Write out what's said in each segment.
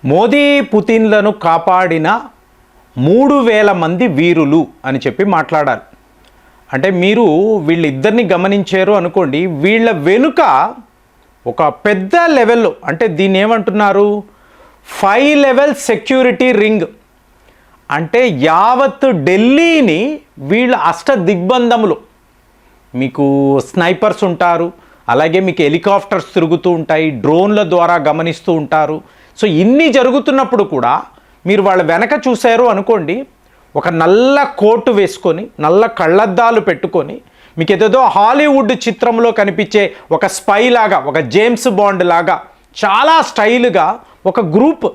మోదీ పుతిన్లను కాపాడిన 3000 మంది వీరులు అని చెప్పి మాట్లాడాలి. అంటే మీరు వీళ్ళిద్దరిని గమనించారు అనుకోండి, వీళ్ళ వెనుక ఒక పెద్ద లెవెల్లో, అంటే దీన్ని ఏమంటున్నారు, 5 లెవెల్ సెక్యూరిటీ రింగ్. అంటే యావత్ ఢిల్లీని వీళ్ళ అష్ట దిగ్బంధములు, మీకు స్నైపర్స్ ఉంటారు, అలాగే మీకు హెలికాప్టర్స్ తిరుగుతూ ఉంటాయి, డ్రోన్ల ద్వారా గమనిస్తూ ఉంటారు. సో ఇన్ని జరుగుతున్నప్పుడు కూడా మీరు వాళ్ళ వెనక చూశారు అనుకోండి, ఒక నల్ల కోటు వేసుకొని, నల్ల కళ్ళద్దాలు పెట్టుకొని, మీకు ఏదేదో హాలీవుడ్ చిత్రంలో కనిపించే ఒక స్పై లాగా, ఒక జేమ్స్ బాండ్ లాగా చాలా స్టైల్గా ఒక గ్రూప్,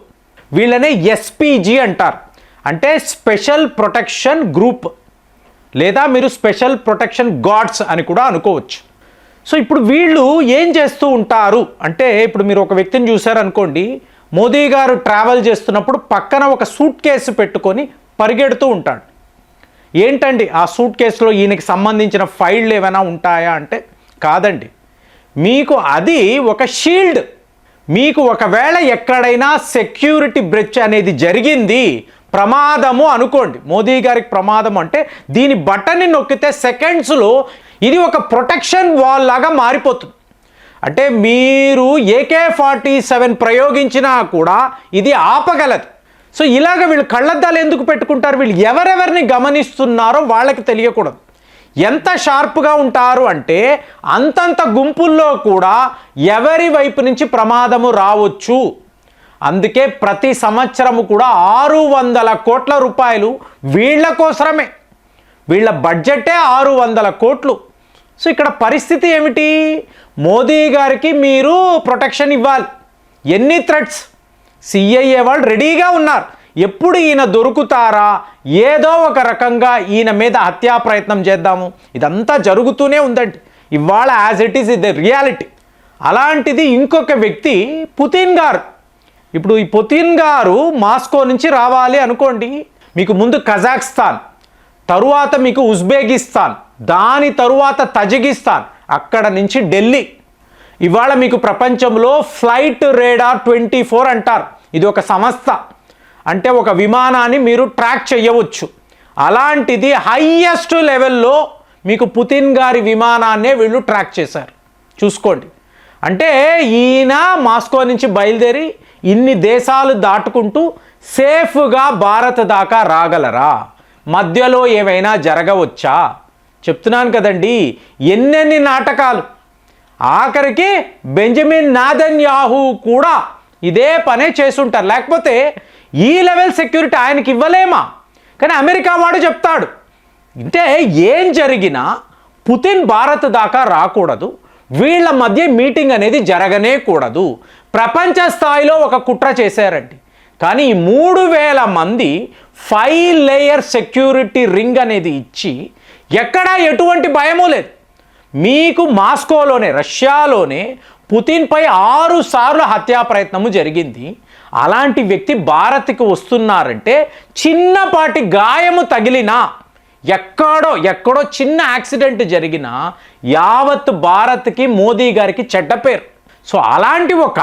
వీళ్ళనే ఎస్పీజీ అంటారు. అంటే స్పెషల్ ప్రొటెక్షన్ గ్రూప్, లేదా మీరు స్పెషల్ ప్రొటెక్షన్ గార్డ్స్ అని కూడా అనుకోవచ్చు. సో ఇప్పుడు వీళ్ళు ఏం చేస్తూ ఉంటారు అంటే, ఇప్పుడు మీరు ఒక వ్యక్తిని చూశారనుకోండి, మోదీ గారు ట్రావెల్ చేస్తున్నప్పుడు పక్కన ఒక సూట్ కేసు పెట్టుకొని పరిగెడుతూ ఉంటాడు. ఏంటండి ఆ సూట్ కేసులో ఈయనకి సంబంధించిన ఫైళ్ళు ఏమైనా ఉంటాయా అంటే కాదండి, మీకు అది ఒక షీల్డ్. మీకు ఒకవేళ ఎక్కడైనా సెక్యూరిటీ బ్రెచ్ అనేది జరిగింది, ప్రమాదము అనుకోండి, మోదీ గారికి ప్రమాదం అంటే దీని బటన్ని నొక్కితే సెకండ్స్లో ఇది ఒక ప్రొటెక్షన్ వాల్ లాగా మారిపోతుంది. అంటే మీరు AK-47 ప్రయోగించినా కూడా ఇది ఆపగలదు. సో ఇలాగ వీళ్ళు కళ్ళద్దాలు ఎందుకు పెట్టుకుంటారు, వీళ్ళు ఎవరెవరిని గమనిస్తున్నారో వాళ్ళకి తెలియకూడదు. ఎంత షార్ప్గా ఉంటారు అంటే అంతంత గుంపుల్లో కూడా ఎవరి వైపు నుంచి ప్రమాదము రావచ్చు. అందుకే ప్రతి సంవత్సరము కూడా 600 కోట్ల రూపాయలు వీళ్ళ కోసమే, వీళ్ళ బడ్జెటే 600 కోట్లు. సో ఇక్కడ పరిస్థితి ఏమిటి, మోదీ గారికి మీరు ప్రొటెక్షన్ ఇవ్వాలి. ఎన్ని థ్రెట్స్, సిఐఏ వాళ్ళు రెడీగా ఉన్నారు, ఎప్పుడు ఈయన దొరుకుతారా, ఏదో ఒక రకంగా ఈయన మీద హత్యా ప్రయత్నం చేద్దాము, ఇదంతా జరుగుతూనే ఉందండి ఇవాళ, యాజ్ ఇట్ ఈస్ ఇది రియాలిటీ. అలాంటిది ఇంకొక వ్యక్తి పుతిన్ గారు. ఇప్పుడు ఈ పుతిన్ గారు మాస్కో నుంచి రావాలి అనుకోండి, మీకు ముందు కజాఖ్స్తాన్, తరువాత మీకు ఉజ్బెకిస్తాన్, దాని తరువాత తజికిస్తాన్, అక్కడ నుంచి ఢిల్లీ. ఇవాళ మీకు ప్రపంచంలో ఫ్లైట్ రేడార్ 24 అంటారు, ఇది ఒక సంస్థ. అంటే ఒక విమానాన్ని మీరు ట్రాక్ చేయవచ్చు. అలాంటిది హైయెస్ట్ లెవెల్లో మీకు పుతిన్ గారి విమానాన్నే వీళ్ళు ట్రాక్ చేశారు, చూసుకోండి. అంటే ఈయన మాస్కో నుంచి బయలుదేరి ఇన్ని దేశాలు దాటుకుంటూ సేఫ్గా భారత్ దాకా రాగలరా, మధ్యలో ఏమైనా జరగవచ్చా? చెప్తున్నాను కదండి, ఎన్నెన్ని నాటకాలు. ఆఖరికి బెంజమిన్ నెతన్యాహు కూడా ఇదే పనే చేసుంటారు, లేకపోతే ఈ లెవెల్ సెక్యూరిటీ ఆయనకి ఇవ్వలేమా? కానీ అమెరికా వాడు చెప్తాడు, అంటే ఏం జరిగినా పుతిన్ భారత్ దాకా రాకూడదు, వీళ్ళ మధ్య మీటింగ్ అనేది జరగనే కూడదు. ప్రపంచ స్థాయిలో ఒక కుట్ర చేశారండి. కానీ 3000 మంది 5 లేయర్ సెక్యూరిటీ రింగ్ అనేది ఇచ్చి ఎక్కడా ఎటువంటి భయమూ లేదు. మీకు మాస్కోలోనే, రష్యాలోనే పుతిన్పై 6 సార్లు హత్యా ప్రయత్నము జరిగింది. అలాంటి వ్యక్తి భారత్కి వస్తున్నారంటే చిన్నపాటి గాయము తగిలినా, ఎక్కడో చిన్న యాక్సిడెంట్ జరిగినా యావత్ భారత్కి, మోదీ గారికి చెడ్డ పేరు. సో అలాంటి ఒక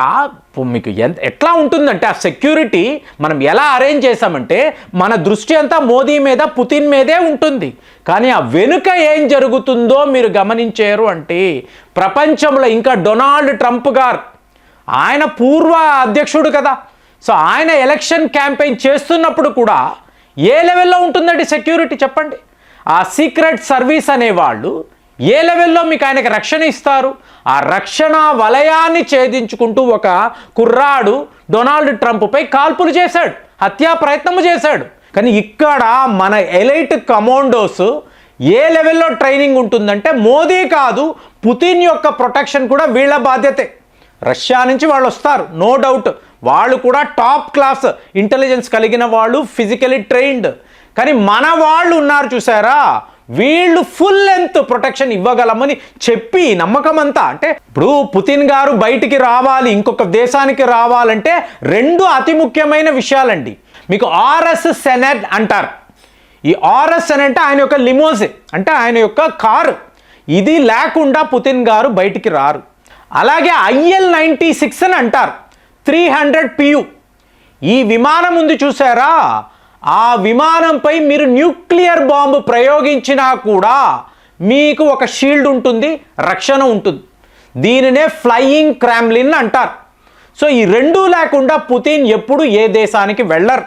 మీకు ఎట్లా ఉంటుందంటే ఆ సెక్యూరిటీ మనం ఎలా అరేంజ్ చేసామంటే మన దృష్టి అంతా మోదీ మీద, పుతిన్ మీదే ఉంటుంది. కానీ ఆ వెనుక ఏం జరుగుతుందో మీరు గమనించారు అంటే, ప్రపంచంలో ఇంకా డొనాల్డ్ ట్రంప్ గారు, ఆయన పూర్వ అధ్యక్షుడు కదా, సో ఆయన ఎలక్షన్ క్యాంపెయిన్ చేస్తున్నప్పుడు కూడా ఏ లెవెల్లో ఉంటుందండి సెక్యూరిటీ చెప్పండి. ఆ సీక్రెట్ సర్వీస్ అనేవాళ్ళు ఏ లెవెల్లో మీకు ఆయనకి రక్షణ ఇస్తారు? ఆ రక్షణ వలయాన్ని ఛేదించుకుంటూ ఒక కుర్రాడు డొనాల్డ్ ట్రంప్పై కాల్పులు చేశాడు, హత్యా ప్రయత్నము చేశాడు. కానీ ఇక్కడ మన ఎలైట్ కమాండోస్ ఏ లెవెల్లో ట్రైనింగ్ ఉంటుందంటే, మోదీ కాదు పుతిన్ యొక్క ప్రొటెక్షన్ కూడా వీళ్ళ బాధ్యతే. రష్యా నుంచి వాళ్ళు వస్తారు, నో డౌట్, వాళ్ళు కూడా టాప్ క్లాస్ ఇంటెలిజెన్స్ కలిగిన వాళ్ళు, ఫిజికలీ ట్రైన్డ్. కానీ మన వాళ్ళు ఉన్నారు చూసారా, వీళ్ళు ఫుల్ లెంత్ ప్రొటెక్షన్ ఇవ్వగలమని చెప్పి నమ్మకం అంతా. అంటే ఇప్పుడు పుతిన్ గారు బయటికి రావాలి, ఇంకొక దేశానికి రావాలంటే 2 అతి ముఖ్యమైన విషయాలండి. మీకు ఆర్ఎస్ సెనెట్ అంటారు. ఈ ఆర్ఎస్ అంటే ఆయన యొక్క లిమోజిన్, అంటే ఆయన యొక్క కారు. ఇది లేకుండా పుతిన్ గారు బయటికి రారు. అలాగే IL-96 అని అంటారు, 300 PU. ఈ విమానం ఉంది చూసారా, ఆ విమానంపై మీరు న్యూక్లియర్ బాంబు ప్రయోగించినా కూడా మీకు ఒక షీల్డ్ ఉంటుంది, రక్షణ ఉంటుంది. దీనినే ఫ్లయింగ్ క్రామ్లిన్ అంటారు. సో ఈ రెండూ లేకుండా పుతిన్ ఎప్పుడు ఏ దేశానికి వెళ్ళరు.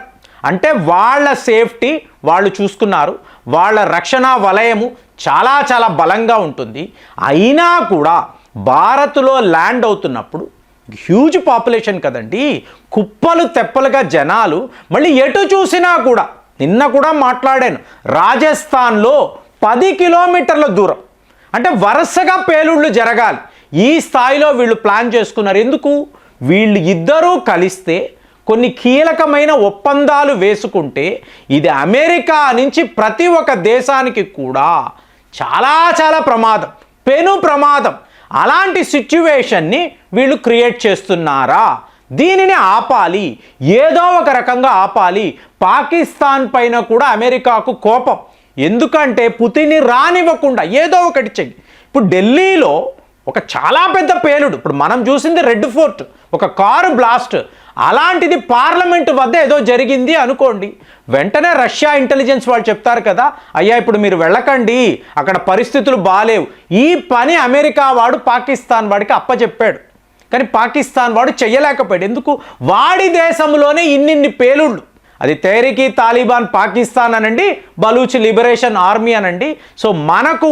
అంటే వాళ్ళ సేఫ్టీ వాళ్ళు చూసుకున్నారు, వాళ్ళ రక్షణ వలయము చాలా చాలా బలంగా ఉంటుంది. అయినా కూడా భారత్లో ల్యాండ్ అవుతున్నప్పుడు హ్యూజ్ పాపులేషన్ కదండి, కుప్పలు తెప్పలుగా జనాలు, మళ్ళీ ఎటు చూసినా కూడా, నిన్న కూడా మాట్లాడాను, రాజస్థాన్లో 10 కిలోమీటర్ల దూరం, అంటే వరుసగా పేలుళ్ళు జరగాలి. ఈ స్థాయిలో వీళ్ళు ప్లాన్ చేసుకున్నారు. ఎందుకు? వీళ్ళు ఇద్దరూ కలిస్తే కొన్ని కీలకమైన ఒప్పందాలు వేసుకుంటే ఇది అమెరికా నుంచి ప్రతి ఒక్క దేశానికి కూడా చాలా చాలా ప్రమాదం, పెను ప్రమాదం. అలాంటి సిచ్యువేషన్ని వీళ్ళు క్రియేట్ చేస్తున్నారా? దీనిని ఆపాలి, ఏదో ఒక రకంగా ఆపాలి. పాకిస్తాన్ పైన కూడా అమెరికాకు కోపం, ఎందుకంటే పుతిన్ని రానివ్వకుండా ఏదో ఒకటి చెయ్యి. ఇప్పుడు ఢిల్లీలో ఒక చాలా పెద్ద పేలుడు, ఇప్పుడు మనం చూసింది రెడ్ ఫోర్ట్, ఒక కారు బ్లాస్ట్, అలాంటిది పార్లమెంటు వద్ద ఏదో జరిగింది అనుకోండి, వెంటనే రష్యా ఇంటెలిజెన్స్ వాళ్ళు చెప్తారు కదా, అయ్యా ఇప్పుడు మీరు వెళ్ళకండి, అక్కడ పరిస్థితులు బాలేవు. ఈ పని అమెరికా వాడు పాకిస్తాన్ వాడికి అప్పచెప్పాడు, కానీ పాకిస్తాన్ వాడు చెయ్యలేకపోయాడు. ఎందుకు? వాడి దేశంలోనే ఇన్నిన్ని పేలుళ్ళు. అది తెహ్రీక్ తాలిబాన్ పాకిస్తాన్ అనండి, బలూచ్ లిబరేషన్ ఆర్మీ అనండి. సో మనకు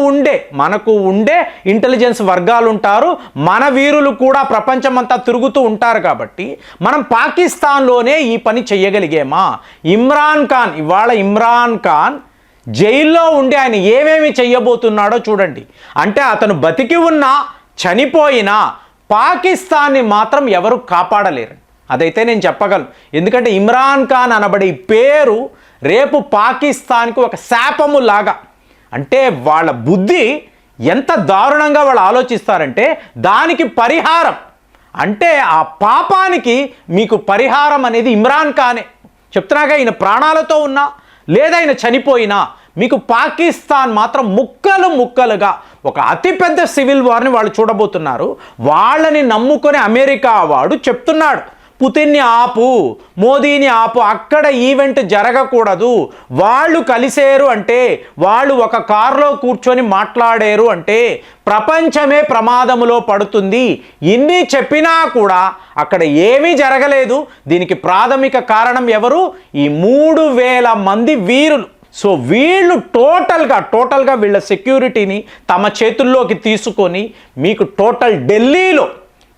ఉండే ఇంటెలిజెన్స్ వర్గాలు ఉంటారు, మన వీరులు కూడా ప్రపంచమంతా తిరుగుతూ ఉంటారు. కాబట్టి మనం పాకిస్తాన్లోనే ఈ పని చెయ్యగలిగేమా? ఇమ్రాన్ ఖాన్ జైల్లో ఉండి ఆయన ఏమేమి చెయ్యబోతున్నాడో చూడండి. అంటే అతను బతికి ఉన్నా చనిపోయినా పాకిస్తాన్ని మాత్రం ఎవరు కాపాడలేరు, అదైతే నేను చెప్పగలను. ఎందుకంటే ఇమ్రాన్ ఖాన్ అనబడే పేరు రేపు పాకిస్తాన్కి ఒక శాపము లాగా. అంటే వాళ్ళ బుద్ధి ఎంత దారుణంగా వాళ్ళు ఆలోచిస్తారంటే దానికి పరిహారం, అంటే ఆ పాపానికి మీకు పరిహారం అనేది ఇమ్రాన్ ఖానే. చెప్తున్నాగా, ఈయన ప్రాణాలతో ఉన్నా లేదా ఆయన చనిపోయినా మీకు పాకిస్తాన్ మాత్రం ముక్కలుగా ఒక అతిపెద్ద సివిల్ వార్ని వాళ్ళు చూడబోతున్నారు. వాళ్ళని నమ్ముకొని అమెరికా వాడు చెప్తున్నాడు, పుతిన్ని ఆపు, మోదీని ఆపు, అక్కడ ఈవెంట్ జరగకూడదు. వాళ్ళు కలిసేరు అంటే, వాళ్ళు ఒక కారులో కూర్చొని మాట్లాడారు అంటే ప్రపంచమే ప్రమాదములో పడుతుంది. ఇన్ని చెప్పినా కూడా అక్కడ ఏమీ జరగలేదు. దీనికి ప్రాథమిక కారణం ఎవరు? ఈ 3000 మంది వీరులు. సో వీళ్ళు టోటల్గా వీళ్ళ సెక్యూరిటీని తమ చేతుల్లోకి తీసుకొని మీకు టోటల్ ఢిల్లీలో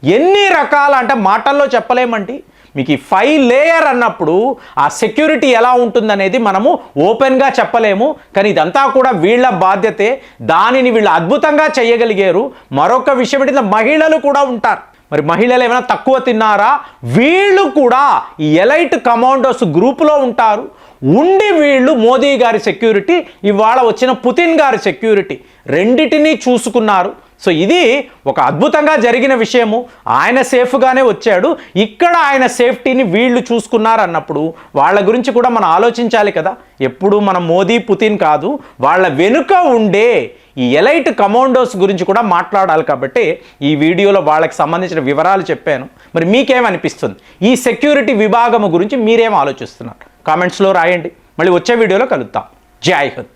ఎన్ని రకాల, అంటే మాటల్లో చెప్పలేమండి. మీకు ఈ 5 లేయర్ అన్నప్పుడు ఆ సెక్యూరిటీ ఎలా ఉంటుందనేది మనము ఓపెన్గా చెప్పలేము, కానీ ఇదంతా కూడా వీళ్ళ బాధ్యతే. దానిని వీళ్ళు అద్భుతంగా చేయగలిగారు. మరొక విషయం ఏంటంటే మహిళలు కూడా ఉంటారు. మరి మహిళలు ఏమైనా తక్కువ తిన్నారా? వీళ్ళు కూడా ఈ ఎలైట్ కమాండోస్ గ్రూపులో ఉంటారు. ఉండి వీళ్ళు మోదీ గారి సెక్యూరిటీ, ఇవాళ వచ్చిన పుతిన్ గారి సెక్యూరిటీ రెండిటినీ చూసుకున్నారు. సో ఇది ఒక అద్భుతంగా జరిగిన విషయము. ఆయన సేఫ్గానే వచ్చాడు, ఇక్కడ ఆయన సేఫ్టీని వీళ్ళు చూసుకున్నారు అన్నప్పుడు వాళ్ళ గురించి కూడా మనం ఆలోచించాలి కదా. ఎప్పుడు మనం మోదీ పుతిన్ కాదు, వాళ్ళ వెనుక ఉండే ఈ ఎలైట్ కమాండోస్ గురించి కూడా మాట్లాడాలి. కాబట్టి ఈ వీడియోలో వాళ్ళకి సంబంధించిన వివరాలు చెప్పాను. మరి మీకేమనిపిస్తుంది? ఈ సెక్యూరిటీ విభాగం గురించి మీరేం ఆలోచిస్తున్నారు? కామెంట్స్లో రాయండి. మళ్ళీ వచ్చే వీడియోలో కలుద్దాం. జై హింద్.